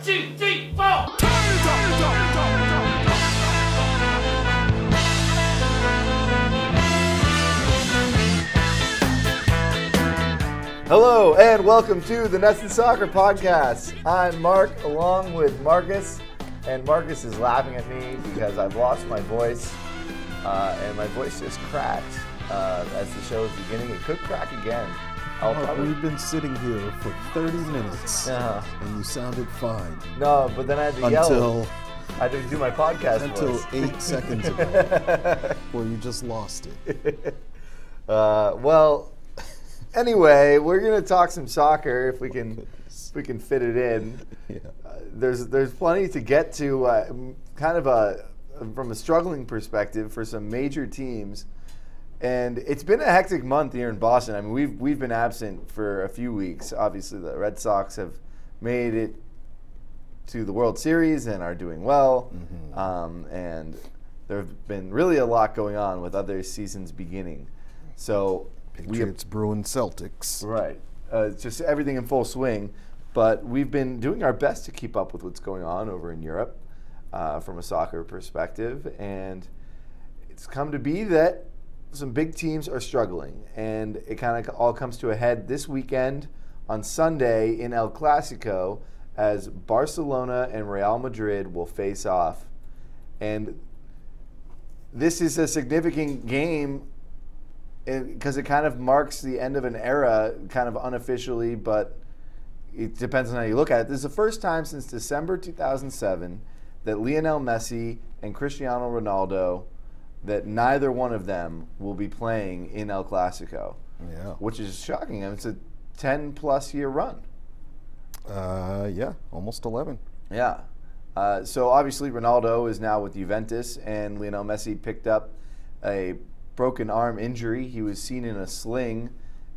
2, 3, 4. Hello and welcome to the NESN Soccer Podcast. I'm Mark along with Marcus, and Marcus is laughing at me because I've lost my voice, and my voice just cracked as the show is beginning. It could crack again. We've been sitting here for 30 minutes, and you sounded fine. No, but then I had to yell. I had to do my podcast until voice. 8 seconds ago, where you just lost it. Well, anyway, we're gonna talk some soccer if we can fit it in. Yeah. There's plenty to get to. From a struggling perspective for some major teams. And it's been a hectic month here in Boston. I mean, we've been absent for a few weeks. Obviously, the Red Sox have made it to the World Series and are doing well. Mm-hmm. And there have been really a lot going on with other seasons beginning. So Patriots, Bruins, Celtics. Right. Just everything in full swing. But we've been doing our best to keep up with what's going on over in Europe from a soccer perspective. And it's come to be that some big teams are struggling, and it kind of all comes to a head this weekend on Sunday in El Clasico as Barcelona and Real Madrid will face off. And this is a significant game because it kind of marks the end of an era, kind of unofficially, but it depends on how you look at it. This is the first time since December 2007 that Lionel Messi and Cristiano Ronaldo, that neither one of them will be playing in El Clasico, which is shocking. I mean, it's a 10-plus year run. Yeah, almost 11. Yeah. So obviously Ronaldo is now with Juventus, and Lionel Messi picked up a broken arm injury. He was seen in a sling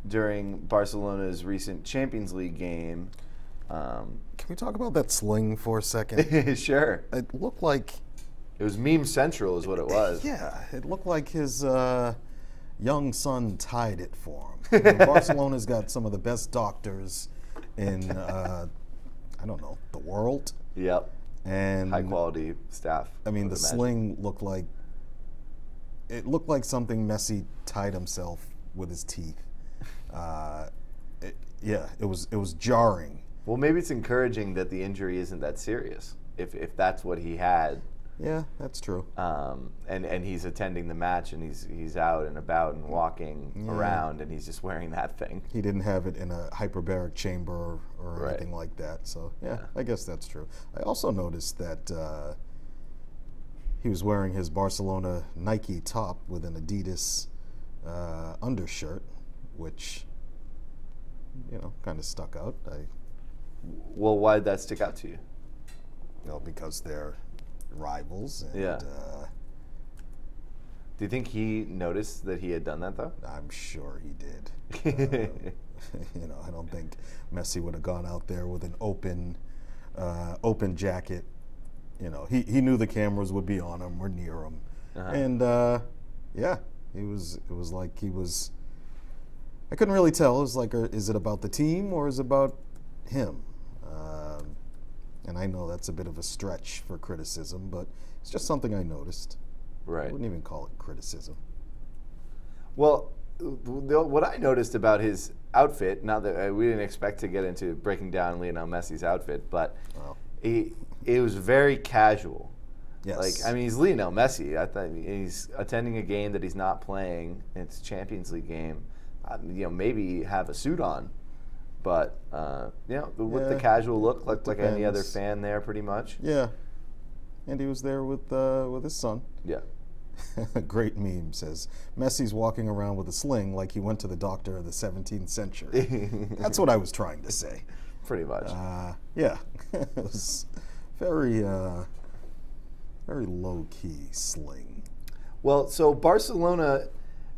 during Barcelona's recent Champions League game. Can we talk about that sling for a second? Sure. It looked like... It was meme central is what it was. Yeah, it looked like his young son tied it for him. You know, Barcelona's got some of the best doctors in, I don't know, the world. Yep. And high quality staff. I mean, the sling looked like something Messi tied himself with his teeth. It was jarring. Well, maybe it's encouraging that the injury isn't that serious, if that's what he had. Yeah, that's true. And he's attending the match, and he's out and about and walking around, and he's just wearing that thing. He didn't have it in a hyperbaric chamber or anything like that. So yeah, I guess that's true. I also noticed that he was wearing his Barcelona Nike top with an Adidas undershirt, which kind of stuck out. Well, why did that stick out to you? Well, because they're rivals. And, yeah. Do you think he noticed that he had done that, though? I'm sure he did. I don't think Messi would have gone out there with an open jacket. He knew the cameras would be on him or near him, and it was like he was. I couldn't really tell. It was like, is it about the team or is it about him? And I know that's a bit of a stretch for criticism, but it's just something I noticed. Right. I wouldn't even call it criticism. Well, what I noticed about his outfit, not that we didn't expect to get into breaking down Lionel Messi's outfit, but it was very casual. Yes. Like, I mean, he's Lionel Messi. I thought he's attending a game that he's not playing. It's a Champions League game. Maybe have a suit on. But, with the casual look, looked like any other fan there pretty much. Yeah. And he was there with his son. Yeah. A great meme says, Messi's walking around with a sling like he went to the doctor of the 17th century. That's what I was trying to say. Pretty much. Yeah. It was very, very low-key sling. Well, so Barcelona,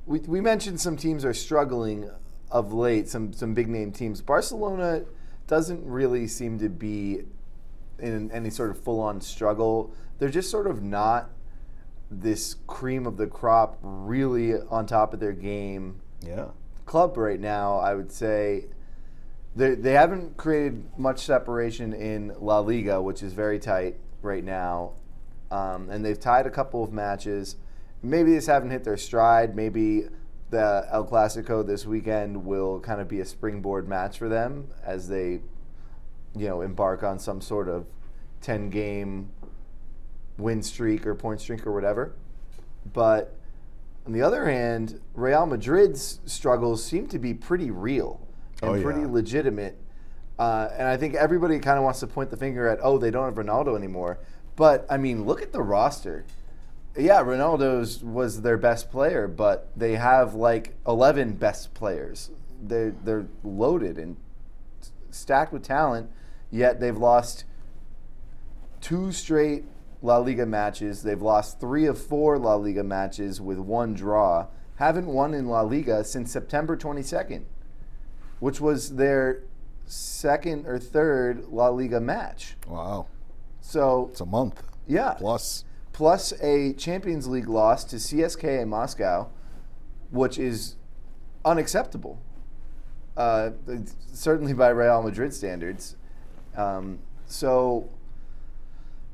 we mentioned some teams are struggling of late, some big name teams. Barcelona doesn't really seem to be in any sort of full-on struggle. They're just sort of not this cream of the crop, really on top of their game Yeah. club right now. I would say They haven't created much separation in La Liga, which is very tight right now, and they've tied a couple of matches. Maybe they just haven't hit their stride. Maybe the El Clasico this weekend will kind of be a springboard match for them as they, embark on some sort of 10-game win streak or point streak or whatever. But on the other hand, Real Madrid's struggles seem to be pretty real and pretty legitimate. And I think everybody kind of wants to point the finger at, they don't have Ronaldo anymore. But, I mean, look at the roster. Yeah, Ronaldo's was their best player, but they have like 11 best players. They're loaded and stacked with talent, yet they've lost 2 straight La Liga matches. They've lost 3 of 4 La Liga matches with 1 draw. Haven't won in La Liga since September 22nd, which was their 2nd or 3rd La Liga match. Wow. So it's a month. Yeah. Plus a Champions League loss to CSKA Moscow, which is unacceptable, certainly by Real Madrid standards. So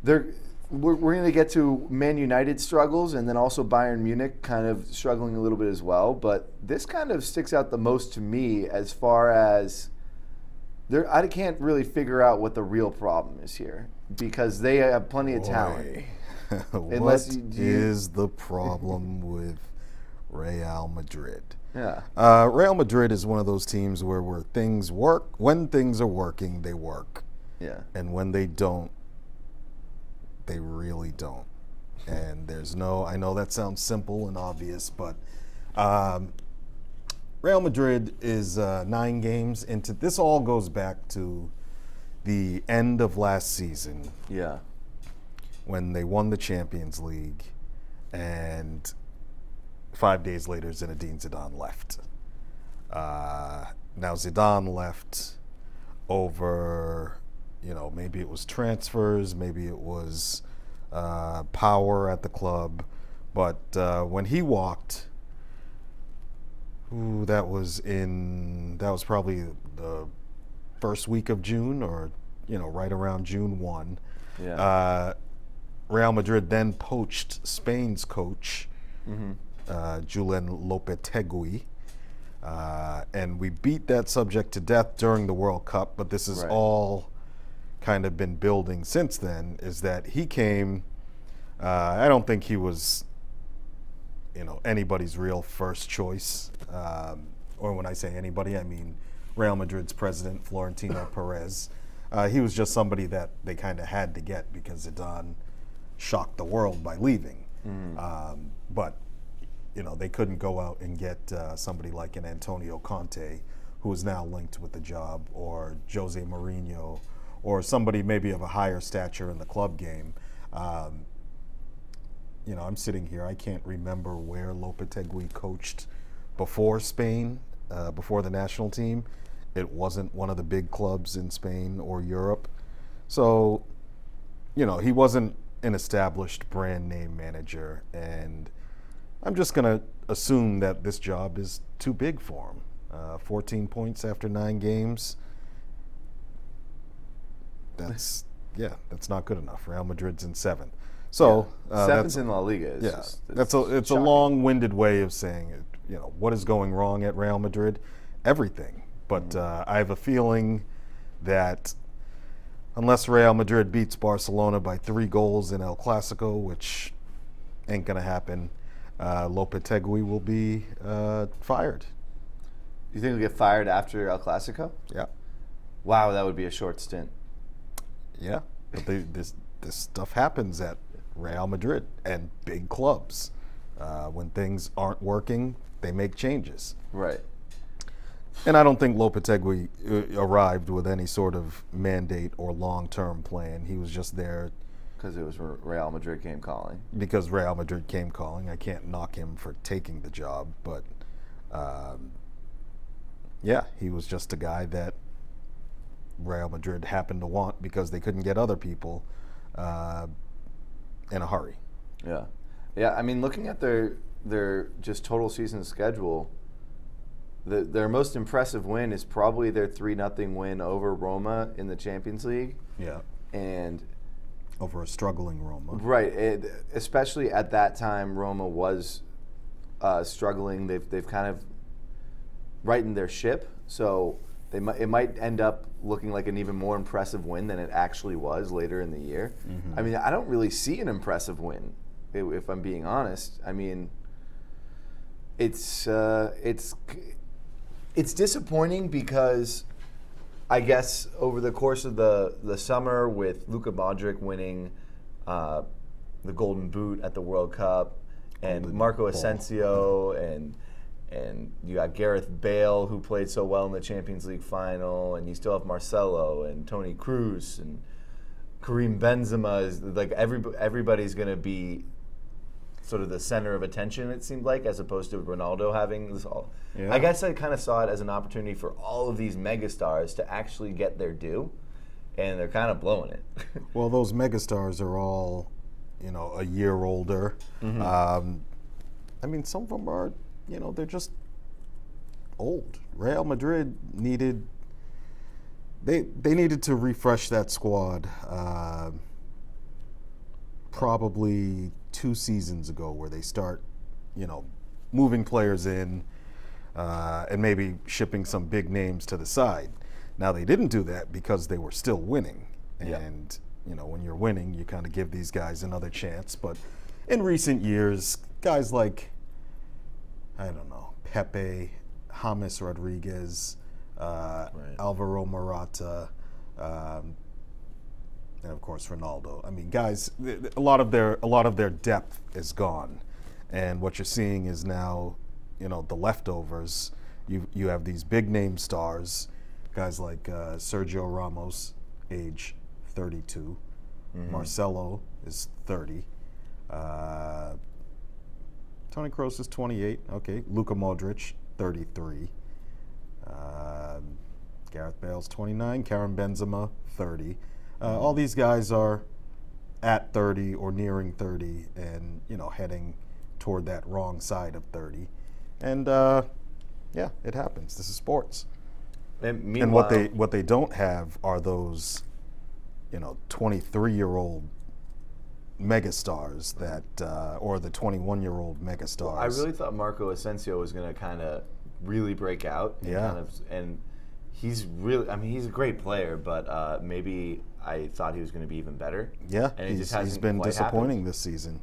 we're going to get to Man United struggles and then also Bayern Munich kind of struggling a little bit as well. But this kind of sticks out the most to me as far as I can't really figure out what the real problem is here because they have plenty of talent. What is the problem with Real Madrid? Yeah. Real Madrid is one of those teams where things work. When things are working, they work. Yeah. And when they don't, they really don't. And I know that sounds simple and obvious, but Real Madrid is 9 games into this. All goes back to the end of last season. Yeah. When they won the Champions League, and 5 days later, Zinedine Zidane left. Now Zidane left over, maybe it was transfers, maybe it was power at the club, but when he walked, that was probably the first week of June, or right around June 1. Yeah. Real Madrid then poached Spain's coach, Julen Lopetegui, and we beat that subject to death during the World Cup, but this has all kind of been building since then, is that he came, I don't think he was, anybody's real first choice, or when I say anybody, I mean Real Madrid's president, Florentino Perez. He was just somebody that they kind of had to get because Zidane shocked the world by leaving. But, they couldn't go out and get somebody like an Antonio Conte, who is now linked with the job, or Jose Mourinho, or somebody maybe of a higher stature in the club game. I'm sitting here, I can't remember where Lopetegui coached before Spain, before the national team. It wasn't one of the big clubs in Spain or Europe. So, he wasn't an established brand name manager, and I'm just going to assume that this job is too big for him. 14 points after 9 games. That's not good enough. Real Madrid's in 7th. So 7th in La Liga. It's a long-winded way of saying it. What is going wrong at Real Madrid? Everything. But I have a feeling that unless Real Madrid beats Barcelona by 3 goals in El Clasico, which ain't going to happen, Lopetegui will be fired. You think he'll get fired after El Clasico? Yeah. Wow, that would be a short stint. Yeah, but this stuff happens at Real Madrid and big clubs. When things aren't working, they make changes. Right. And I don't think Lopetegui arrived with any sort of mandate or long-term plan. He was just there because it was Real Madrid came calling. Because Real Madrid came calling. I can't knock him for taking the job, but he was just a guy that Real Madrid happened to want because they couldn't get other people in a hurry. Yeah. I mean, looking at their just total season schedule, their most impressive win is probably their 3-0 win over Roma in the Champions League. Yeah. And over a struggling Roma. Right. Especially at that time, Roma was struggling. They've kind of rightened their ship. So it might end up looking like an even more impressive win than it actually was later in the year. Mm-hmm. I mean, I don't really see an impressive win, if I'm being honest. I mean, it's disappointing because I guess over the course of the summer, with Luka Modric winning the Golden Boot at the World Cup, and Marco Asensio, and you got Gareth Bale, who played so well in the Champions League final, and you still have Marcelo and Toni Kroos and Karim Benzema. Is like everybody's going to be sort of the center of attention, it seemed like, as opposed to Ronaldo having this all. Yeah. I guess I kind of saw it as an opportunity for all of these megastars to actually get their due, and they're kind of blowing it. Well, those megastars are all, a year older. Mm-hmm. I mean, some of them are, they're just old. Real Madrid needed to refresh that squad probably 2 seasons ago, where they start, moving players in and maybe shipping some big names to the side. Now, they didn't do that because they were still winning. And, when you're winning, you kind of give these guys another chance. But in recent years, guys like, I don't know, Pepe, James Rodriguez, Alvaro Morata, and of course Ronaldo. I mean, guys, a lot of their depth is gone, and what you're seeing is now, the leftovers. You have these big name stars, guys like Sergio Ramos, age 32, Marcelo is 30, Toni Kroos is 28. Okay, Luka Modric, 33. Gareth Bale's 29. Karim Benzema, 30. All these guys are at 30 or nearing 30, and heading toward that wrong side of 30. And yeah, it happens. This is sports. And what they don't have are those 23-year-old megastars that, or the 21-year-old megastars. Well, I really thought Marco Asensio was going to kind of really break out. And he's really, I mean, he's a great player, but maybe I thought he was going to be even better. Yeah, and he's been disappointing this season.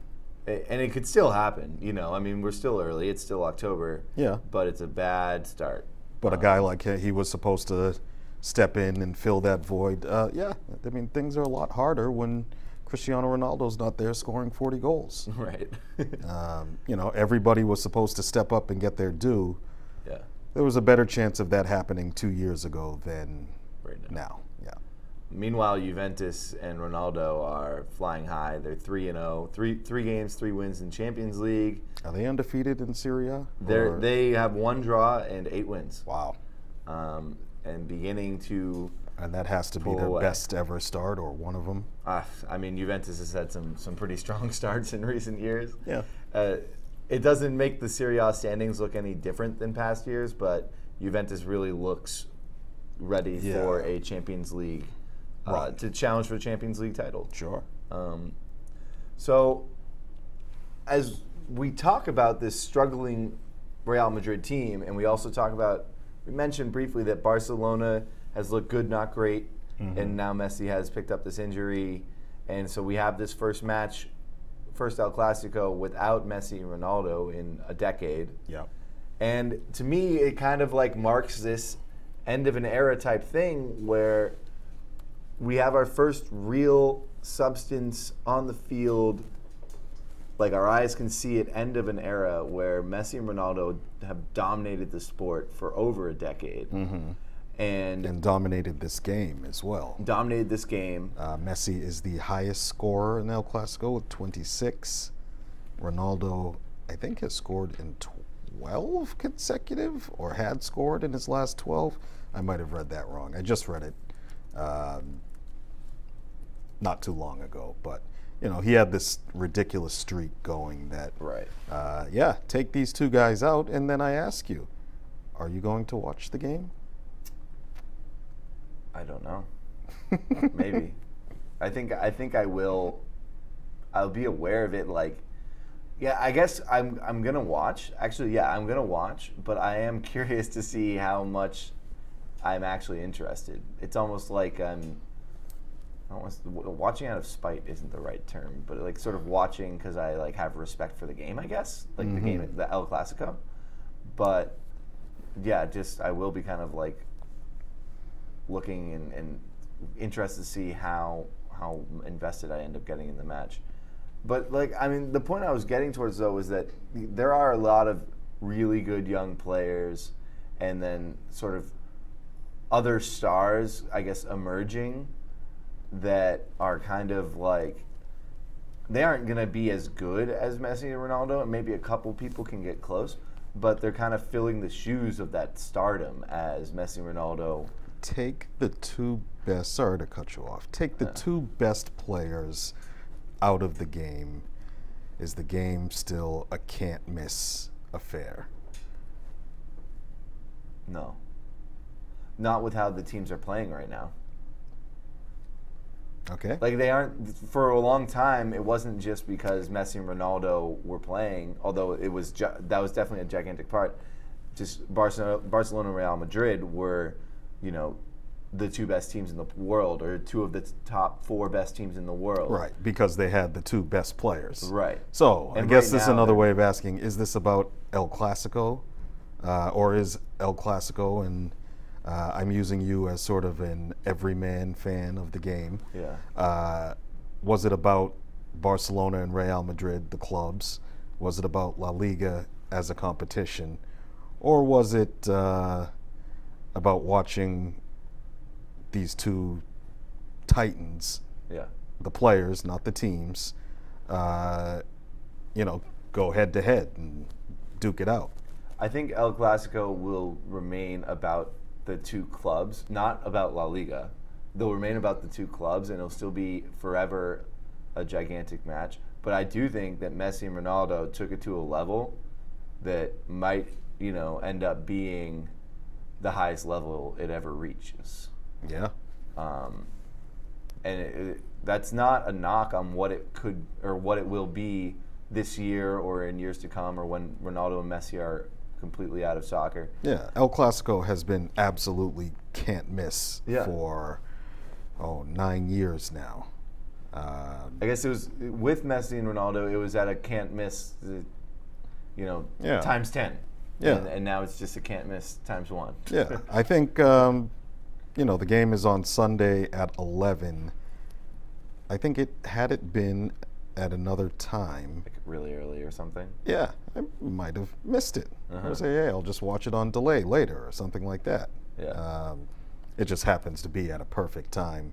And it could still happen, I mean, we're still early. It's still October. Yeah. But it's a bad start. But a guy like he was supposed to step in and fill that void. Yeah, I mean, things are a lot harder when Cristiano Ronaldo's not there scoring 40 goals. Right. Everybody was supposed to step up and get their due. Yeah. There was a better chance of that happening 2 years ago than now. Yeah. Meanwhile, Juventus and Ronaldo are flying high. They're 3-0, three games, 3 wins in Champions League. Are they undefeated in Serie A? They have 1 draw and 8 wins. Wow. And beginning to. And that has to be their best ever start, or one of them. I mean, Juventus has had some pretty strong starts in recent years. Yeah. It doesn't make the Serie A standings look any different than past years, but Juventus really looks ready for a Champions League, to challenge for the Champions League title. Sure. So, as we talk about this struggling Real Madrid team, and we also we mentioned briefly that Barcelona has looked good, not great, and now Messi has picked up this injury, and so we have this first El Clasico without Messi and Ronaldo in a decade. Yeah. And to me, it kind of like marks this end of an era type thing where we have our first real substance on the field, like our eyes can see it, end of an era where Messi and Ronaldo have dominated the sport for over a decade. Mm-hmm. And dominated this game as well. Dominated this game. Messi is the highest scorer in El Clasico with 26. Ronaldo, I think, has scored in 12 consecutive, or had scored in his last 12. I might have read that wrong. I just read it not too long ago. But, he had this ridiculous streak going that, take these 2 guys out, and then I ask you, Are you going to watch the game? I don't know. Maybe. I think I will. I'll be aware of it. Like, yeah, I guess I'm gonna watch. Actually, yeah, I'm gonna watch. But I am curious to see how much I'm actually interested. It's almost like watching out of spite isn't the right term, but like sort of watching because I like have respect for the game. I guess like the game, the El Clasico. But yeah, just I will be kind of like looking and interested to see how invested I end up getting in the match. But like, I mean, the point I was getting towards though is that there are a lot of really good young players, and then sort of other stars, I guess, emerging that are kind of like, they aren't going to be as good as Messi and Ronaldo, and maybe a couple people can get close, but they're kind of filling the shoes of that stardom as Messi and Ronaldo. Take the two best, sorry to cut you off, take the two best players out of the game. Is the game still a can't miss affair? No. Not with how the teams are playing right now. Okay. Like, they aren't, for a long time, it wasn't just because Messi and Ronaldo were playing, although it was that was definitely a gigantic part. Just Barcelona and Real Madrid were, you know, the two best teams in the world, or two of the top four best teams in the world. Right, because they had the two best players. Right. So, And I guess right this is now another way of asking, is this about El Clasico? Or is El Clasico, and I'm using you as sort of an everyman fan of the game. Yeah. Was it about Barcelona and Real Madrid, the clubs? Was it about La Liga as a competition? Or was it about watching these two titans, Yeah. the players, not the teams, you know, go head to head and duke it out? I think El Clasico will remain about the two clubs, not about La Liga. They'll remain about the two clubs, and it'll still be forever a gigantic match. But I do think that Messi and Ronaldo took it to a level that might, you know, end up being the highest level it ever reaches. Yeah. And that's not a knock on what it could or what it will be this year or in years to come, or when Ronaldo and Messi are completely out of soccer. Yeah, El Clasico has been absolutely can't miss Yeah. for 9 years now. I guess it was with Messi and Ronaldo, it was at a can't miss, you know, Yeah. times 10. Yeah. And now it's just a can't miss times 1. Yeah, I think you know, the game is on Sunday at 11. I think had it been at another time, Like really early or something. yeah, I might have missed it. I would say, hey, I'll just watch it on delay later or something like that. Yeah. It just happens to be at a perfect time,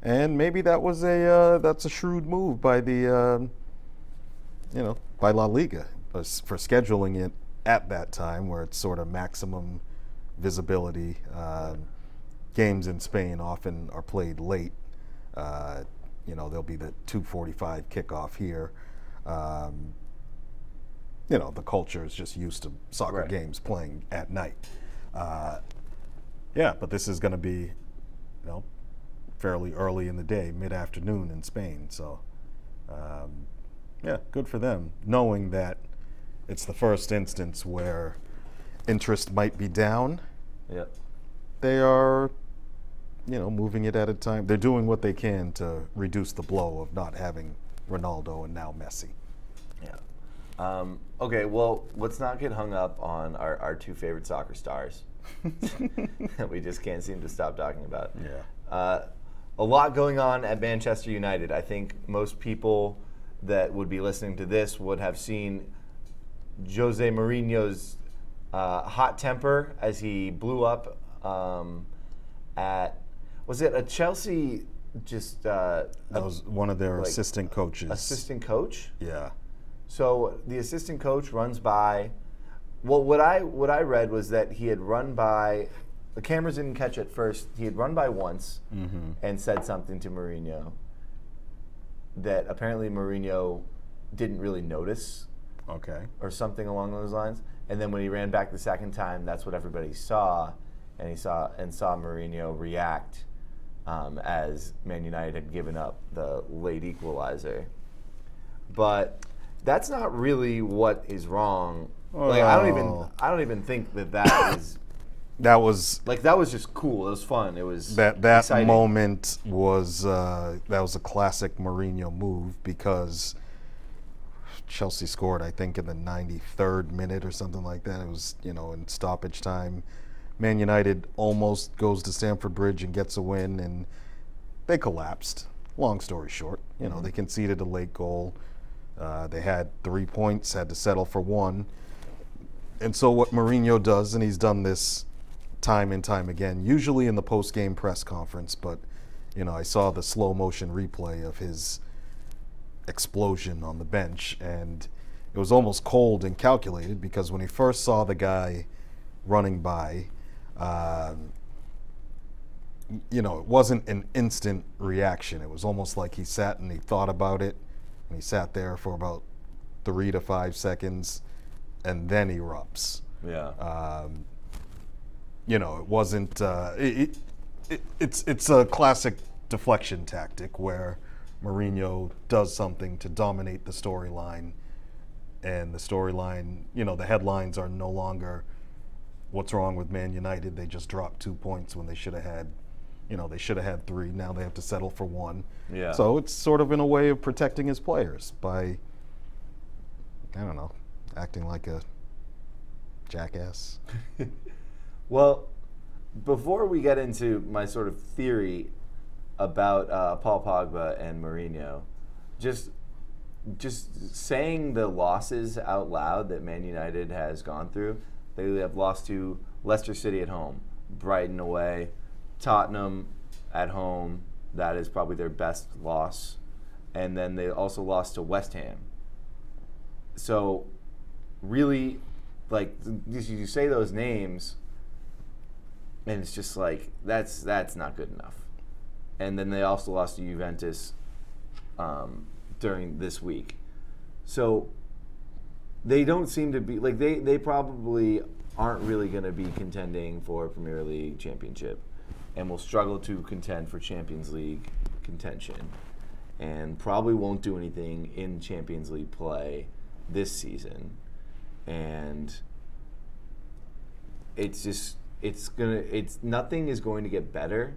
and maybe that was that's a shrewd move by the you know, by La Liga for scheduling it at that time where it's sort of maximum visibility. Games in Spain often are played late. You know, there'll be the 2:45 kickoff here. You know, the culture is just used to soccer Right. games playing at night. Yeah, but this is going to be, you know, fairly early in the day, mid-afternoon in Spain. So, yeah, good for them, knowing that it's the first instance where interest might be down. Yeah. They are, you know, moving it at a time. They're doing what they can to reduce the blow of not having Ronaldo and now Messi. Yeah. Okay, well, let's not get hung up on our two favorite soccer stars that we just can't seem to stop talking about. Yeah. A lot going on at Manchester United. I think most people that would be listening to this would have seen Jose Mourinho's hot temper as he blew up at, was it a Chelsea just That was one of their like, assistant coaches. assistant coach? Yeah. So the assistant coach runs by. Well, what I read was that he had run by. The cameras didn't catch it first. He had run by once and said something to Mourinho that apparently Mourinho didn't really notice, Okay. or something along those lines. And then when he ran back the second time, that's what everybody saw, and saw Mourinho react as Man United had given up the late equalizer. But that's not really what is wrong. Like I don't even think that is. That was just cool. It was fun. It was that exciting. moment was that was a classic Mourinho move, because Chelsea scored, I think, in the 93rd minute or something like that. It was, in stoppage time. Man United almost goes to Stamford Bridge and gets a win, and they collapsed. Long story short, they conceded a late goal. They had 3 points, had to settle for one. And so what Mourinho does, and he's done this time and time again, usually in the post-game press conference, but I saw the slow motion replay of his explosion on the bench, and it was almost cold and calculated, because when he first saw the guy running by, it wasn't an instant reaction. It was almost like he sat and he thought about it, and he sat there for about 3 to 5 seconds, and then erupts. Yeah. It wasn't. It's a classic deflection tactic where Mourinho does something to dominate the storyline, and the storyline, the headlines are no longer what's wrong with Man United. They just dropped 2 points when they should have had, they should have had 3. Now they have to settle for 1. Yeah. So it's sort of in a way of protecting his players by, acting like a jackass. Well, before we get into my sort of theory about Paul Pogba and Mourinho, just saying the losses out loud that Man United has gone through. They have lost to Leicester City at home, Brighton away, Tottenham at home. That is probably their best loss. And then they also lost to West Ham. So really, you say those names, and it's just like, that's not good enough. And then they also lost to Juventus during this week. So they don't seem to be, they probably aren't really going to be contending for a Premier League championship, and will struggle to contend for Champions League contention, and probably won't do anything in Champions League play this season. And nothing is going to get better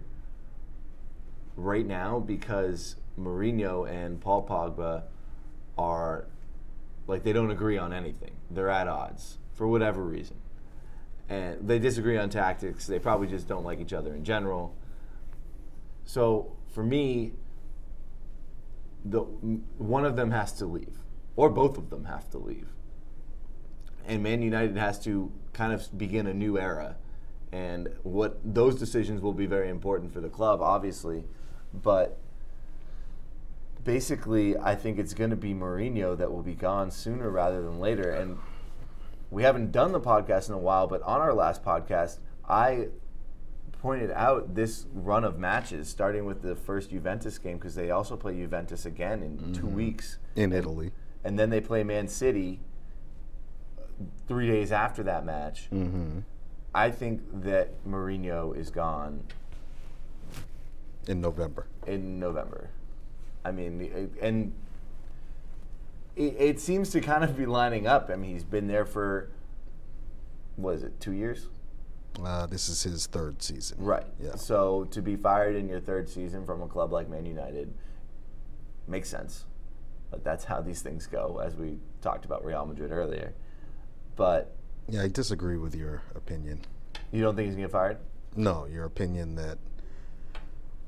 right now, because Mourinho and Paul Pogba are, they don't agree on anything. They're at odds for whatever reason. And they disagree on tactics. They probably just don't like each other in general. So for me, one of them has to leave, or both of them have to leave. And Man United has to kind of begin a new era. And those decisions will be very important for the club, obviously. But basically, I think it's going to be Mourinho that will be gone sooner rather than later. And we haven't done the podcast in a while, but on our last podcast, I pointed out this run of matches, starting with the first Juventus game, because they also play Juventus again in 2 weeks. In Italy. And then they play Man City 3 days after that match. Mm-hmm. I think that Mourinho is gone in November. I mean, and it seems to kind of be lining up. I mean, he's been there for, 2 years? This is his 3rd season. Right. Yeah. So to be fired in your 3rd season from a club like Man United makes sense. But that's how these things go, as we talked about Real Madrid earlier. But yeah, I disagree with your opinion. You don't think he's going to get fired? No, your opinion that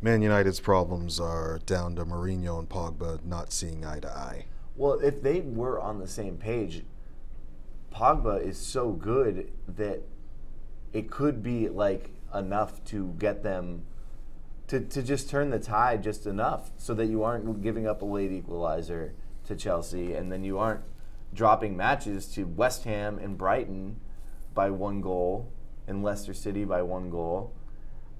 Man United's problems are down to Mourinho and Pogba not seeing eye to eye. Well, if they were on the same page, Pogba is so good that it could be enough to get them to just turn the tide just enough, so that you aren't giving up a late equalizer to Chelsea, and then you aren't dropping matches to West Ham and Brighton by 1 goal and Leicester City by 1 goal,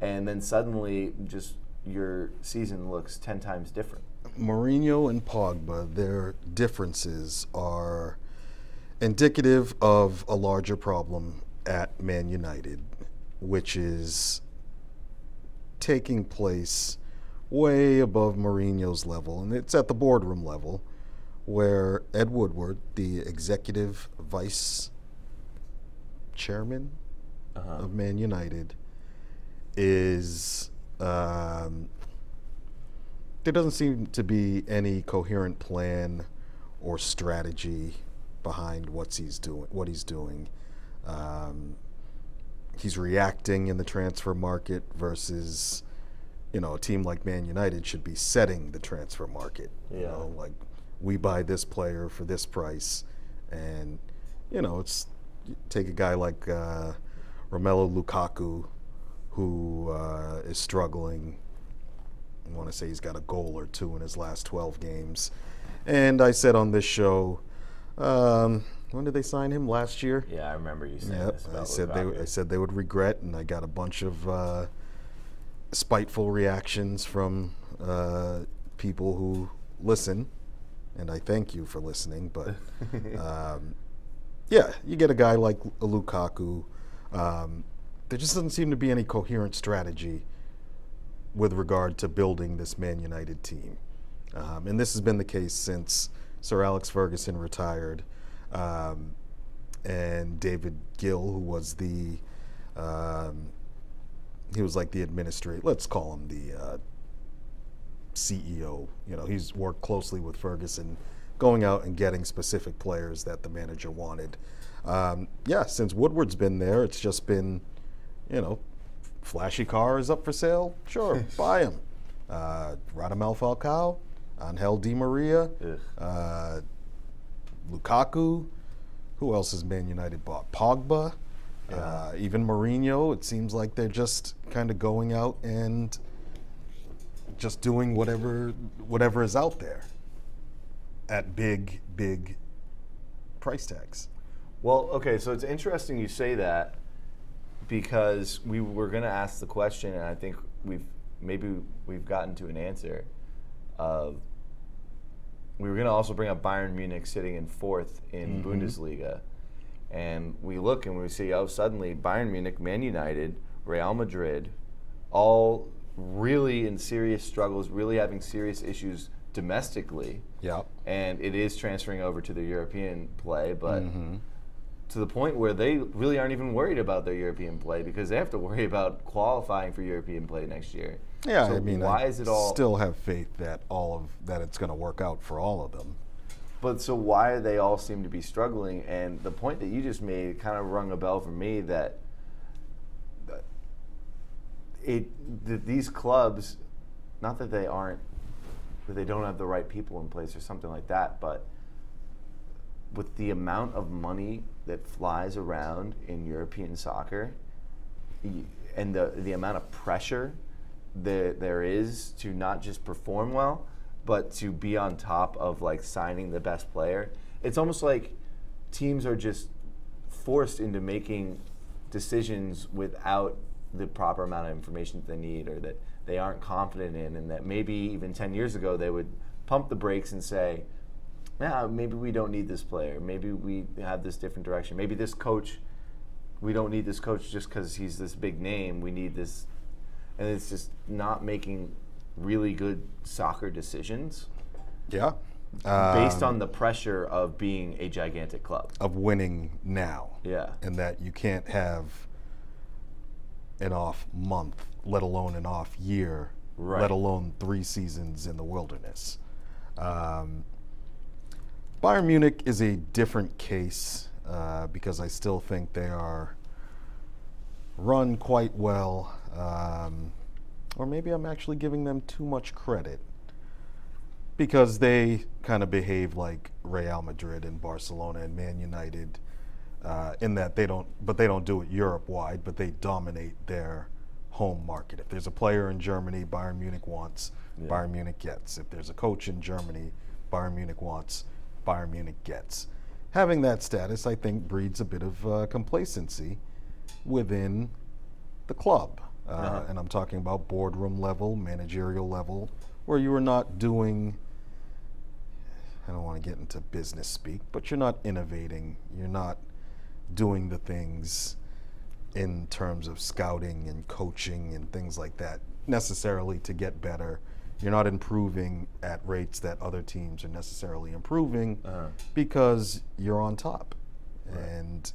and then suddenly just your season looks 10 times different. Mourinho and Pogba, their differences are indicative of a larger problem at Man United, which is taking place way above Mourinho's level, and it's at the boardroom level, where Ed Woodward, the executive vice chairman of Man United, is there doesn't seem to be any coherent plan or strategy behind what he's doing. He's reacting in the transfer market versus, a team like Man United should be setting the transfer market. Like, we buy this player for this price, and it's take a guy like Romelu Lukaku, who is struggling. I want to say he's got a goal or two in his last 12 games. And I said on this show, when did they sign him? Last year? Yeah, I remember you saying this about I said they would regret, and I got a bunch of spiteful reactions from people who listen, and I thank you for listening. But yeah, you get a guy like Lukaku. There just doesn't seem to be any coherent strategy with regard to building this Man United team. And this has been the case since Sir Alex Ferguson retired, and David Gill, who was he was like the administrator, let's call him the CEO. He's worked closely with Ferguson, going out and getting specific players that the manager wanted. Since Woodward's been there, it's just been, flashy car is up for sale, sure, buy him. Radamel Falcao, Angel Di Maria, Lukaku. Who else has Man United bought? Pogba, even Mourinho. It seems like they're just kind of going out and just doing whatever is out there at big price tags. Well, okay, so it's interesting you say that, because we were going to ask the question, and I think we've gotten to an answer. We were going to also bring up Bayern Munich sitting in fourth in Bundesliga, and we look and we see, suddenly Bayern Munich, Man United, Real Madrid, all really in serious struggles, really having serious issues domestically. Yeah. And it is transferring over to the European play, but to the point where they really aren't even worried about their European play, because they have to worry about qualifying for European play next year. Yeah, so why is it all? Still have faith that that it's going to work out for all of them. But so why do they all seem to be struggling? And the point that you just made kind of rung a bell for me, that these clubs, not that they don't have the right people in place or something like that, but with the amount of money that flies around in European soccer, and the amount of pressure there is to not just perform well, but to be on top of signing the best player, it's almost like teams are just forced into making decisions without the proper amount of information that they need, or that they aren't confident in, and that maybe even 10 years ago they would pump the brakes and say, yeah, maybe we don't need this player. Maybe we have this different direction. Maybe this coach, we don't need this coach just because he's this big name. We need this. And it's just not making really good soccer decisions. Yeah. Based on the pressure of being a gigantic club. Of winning now. Yeah. And that you can't have an off month, let alone an off year, let alone 3 seasons in the wilderness. Bayern Munich is a different case because I still think they are run quite well. Or maybe I'm actually giving them too much credit, because they kind of behave like Real Madrid and Barcelona and Man United, in that they don't do it Europe-wide, but they dominate their home market. If there's a player in Germany Bayern Munich wants, Bayern Munich gets. If there's a coach in Germany Bayern Munich wants, Bayern Munich gets. Having that status, I think, breeds a bit of complacency within the club. And I'm talking about boardroom level, managerial level, where you are not doing, I don't want to get into business speak, but you're not innovating. You're not doing the things in terms of scouting and coaching and things like that necessarily to get better. You're not improving at rates that other teams are necessarily improving because you're on top. Right. And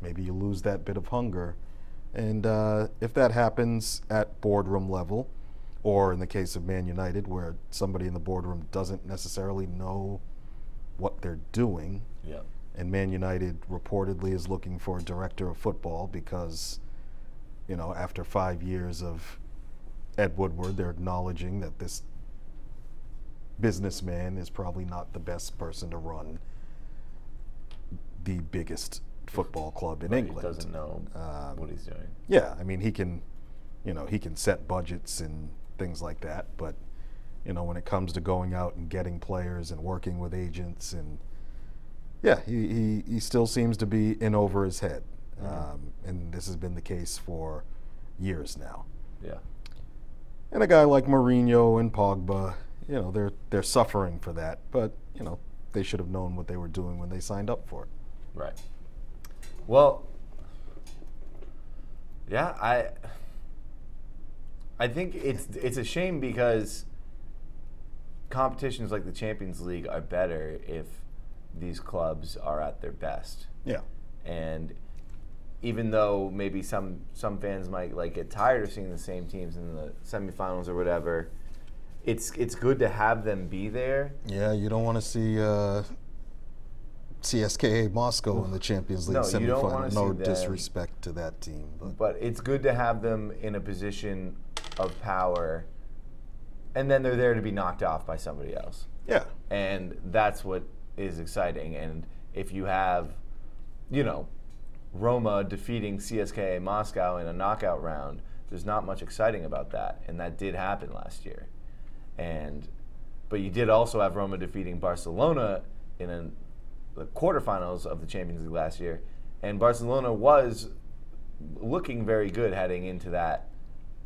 maybe you lose that bit of hunger. And if that happens at boardroom level, or in the case of Man United, where somebody in the boardroom doesn't necessarily know what they're doing, and Man United reportedly is looking for a director of football because, you know, after 5 years of Ed Woodward, they're acknowledging that this businessman is probably not the best person to run the biggest football club in England. He doesn't know what he's doing. Yeah, I mean, he can set budgets and things like that, but you know, when it comes to going out and getting players and working with agents, and yeah, he still seems to be in over his head, and this has been the case for years now. Yeah. And a guy like Mourinho and Pogba, you know, they're suffering for that, but you know, they should have known what they were doing when they signed up for it. Right. Well, yeah, I think it's a shame because competitions like the Champions League are better if these clubs are at their best. Yeah. And even though maybe some fans might like get tired of seeing the same teams in the semifinals or whatever, it's good to have them be there. Yeah, you don't want to see CSKA Moscow in the Champions League semifinal. You don't want to no see disrespect to that team, but it's good to have them in a position of power, and then they're there to be knocked off by somebody else. Yeah. And that's what is exciting. And if you have, you know, Roma defeating CSKA Moscow in a knockout round, there's not much exciting about that, and that did happen last year. But you did also have Roma defeating Barcelona in the quarterfinals of the Champions League last year, and Barcelona was looking very good heading into that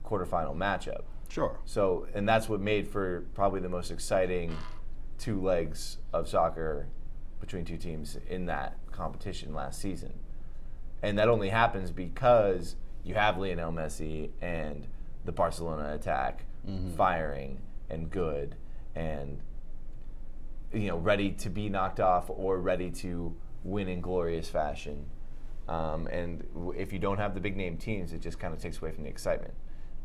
quarterfinal matchup. Sure. So, and that's what made for probably the most exciting two legs of soccer between two teams in that competition last season. And that only happens because you have Lionel Messi and the Barcelona attack firing and good and, you know, ready to be knocked off or ready to win in glorious fashion. And if you don't have the big name teams, it just kind of takes away from the excitement.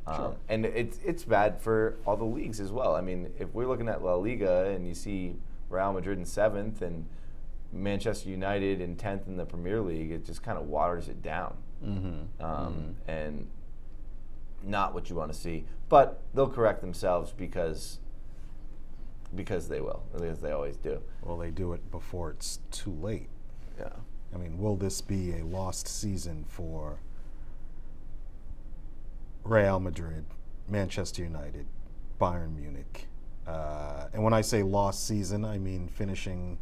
Sure. And it's bad for all the leagues as well. I mean, if we're looking at La Liga and you see Real Madrid in 7th and Manchester United in 10th in the Premier League, it just kind of waters it down. And not what you want to see. But they'll correct themselves because they will, because they always do. Well, they do it before it's too late. Yeah. I mean, will this be a lost season for Real Madrid, Manchester United, Bayern Munich? And when I say lost season, I mean finishing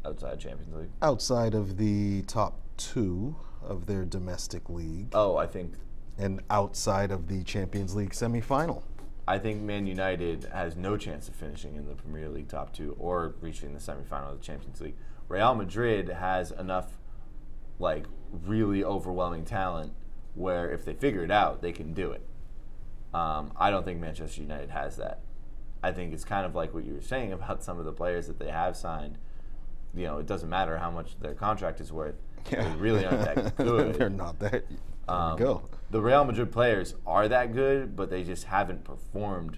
outside Champions League, outside of the top 2 of their domestic league. Oh, I think. And outside of the Champions League semifinal. I think Man United has no chance of finishing in the Premier League top 2 or reaching the semifinal of the Champions League. Real Madrid has enough, like, really overwhelming talent where if they figure it out, they can do it. I don't think Manchester United has that. I think it's kind of like what you were saying about some of the players that they have signed. You know, it doesn't matter how much their contract is worth. Yeah. They really aren't that good. They're not that. Go. The Real Madrid players are that good, but they just haven't performed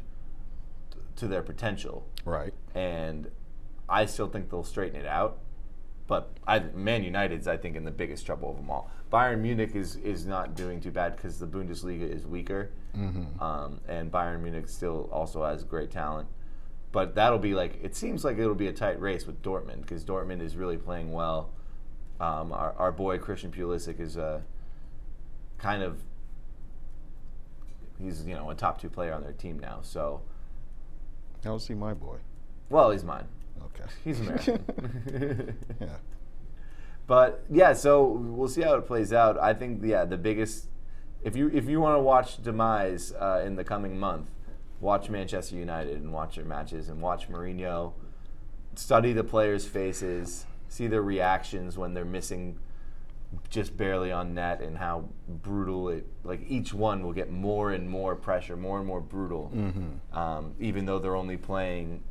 to their potential. Right. And I still think they'll straighten it out. But Man United's, I think, in the biggest trouble of them all. Bayern Munich is not doing too bad because the Bundesliga is weaker. And Bayern Munich still also has great talent. But that'll be like, it seems like it'll be a tight race with Dortmund because Dortmund is really playing well. Our boy Christian Pulisic is kind of, he's, you know, a top 2 player on their team now. So, how's he my boy? Well, he's mine. Okay. He's American. Yeah. But yeah, so we'll see how it plays out. I think the biggest, if you want to watch Demise in the coming month, watch Manchester United and watch their matches and watch Mourinho, study the players' faces, see their reactions when they're missing just barely on net, and how brutal it, like each one will get more and more pressure, more and more brutal, even though they're only playing,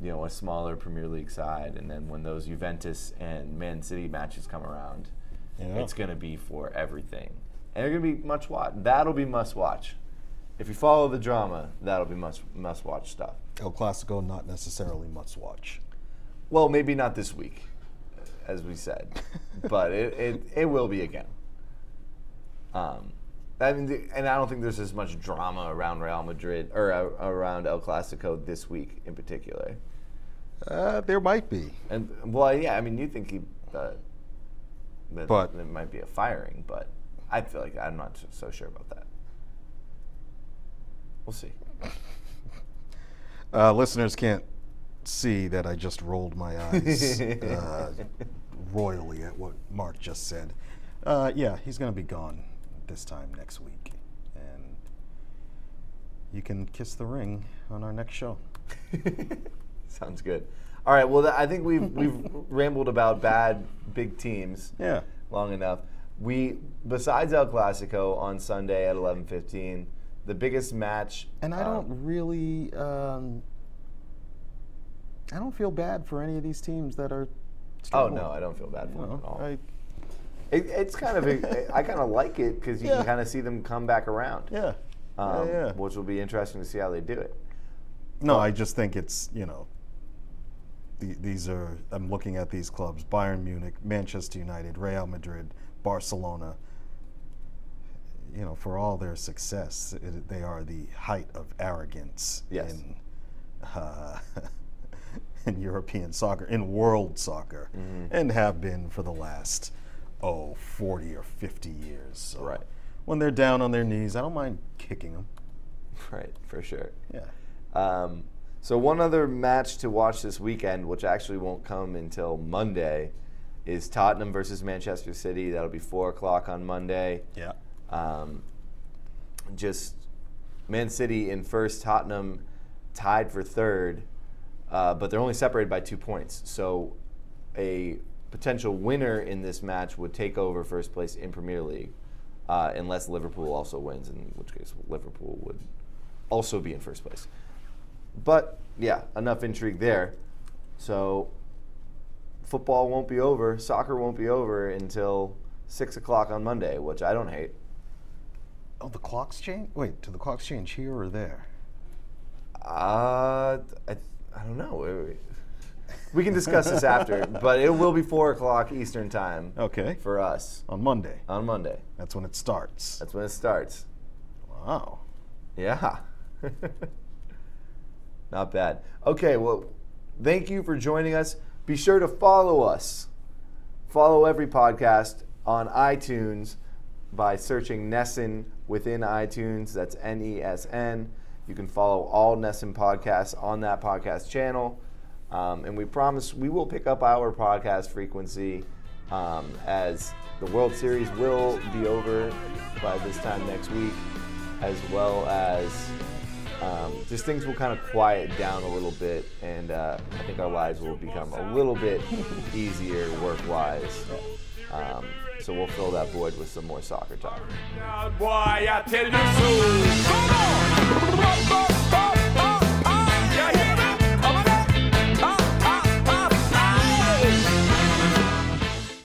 you know, a smaller Premier League side. And then when those Juventus and Man City matches come around, it's going to be for everything. And they're going to be must watch. That'll be must watch. If you follow the drama, that'll be must watch stuff. El Clasico, not necessarily must watch. Well, maybe not this week, as we said, but it will be again. I mean, and I don't think there's as much drama around Real Madrid or around El Clasico this week in particular. There might be. And well, yeah, I mean, you think that But- there might be a firing, but I feel like I'm not so sure about that. We'll see. Listeners can't see that I just rolled my eyes royally at what Mark just said. Yeah, he's going to be gone this time next week. And you can kiss the ring on our next show. Sounds good. All right, well, I think we've rambled about bad big teams long enough. Besides El Clasico on Sunday at 11:15, the biggest match. And I don't really, I don't feel bad for any of these teams that are struggling. Oh no, I don't feel bad for them at all. It's kind of I kind of like it because you can kind of see them come back around. Which will be interesting to see how they do it. No, I just think it's, you know, these are, I'm looking at these clubs: Bayern Munich, Manchester United, Real Madrid, Barcelona. You know, for all their success, they are the height of arrogance in European soccer, in world soccer, and have been for the last 40 or 50 years. So when they're down on their knees, I don't mind kicking them. Right, for sure. Yeah. So one other match to watch this weekend, which actually won't come until Monday, is Tottenham versus Manchester City. That'll be 4 o'clock on Monday. Yeah. Just Man City in first, Tottenham tied for third, but they're only separated by 2 points. So a potential winner in this match would take over first place in Premier League, unless Liverpool also wins, in which case Liverpool would also be in first place. But yeah, enough intrigue there. So football won't be over, soccer won't be over until 6 o'clock on Monday, which I don't hate. Oh, the clocks change? Wait, do the clocks change here or there? I don't know. We can discuss this after, but it will be 4 o'clock Eastern time. Okay. For us. On Monday. On Monday. That's when it starts. That's when it starts. Wow. Yeah. Not bad. Okay, well, thank you for joining us. Be sure to follow us. Follow every podcast on iTunes by searching NESN within iTunes. That's NESN. You can follow all NESN podcasts on that podcast channel. And we promise we will pick up our podcast frequency as the World Series will be over by this time next week, as well as just things will kind of quiet down a little bit, and I think our lives will become a little bit easier work-wise. So we'll fill that void with some more soccer talk. Boy, I tell you so. Come on!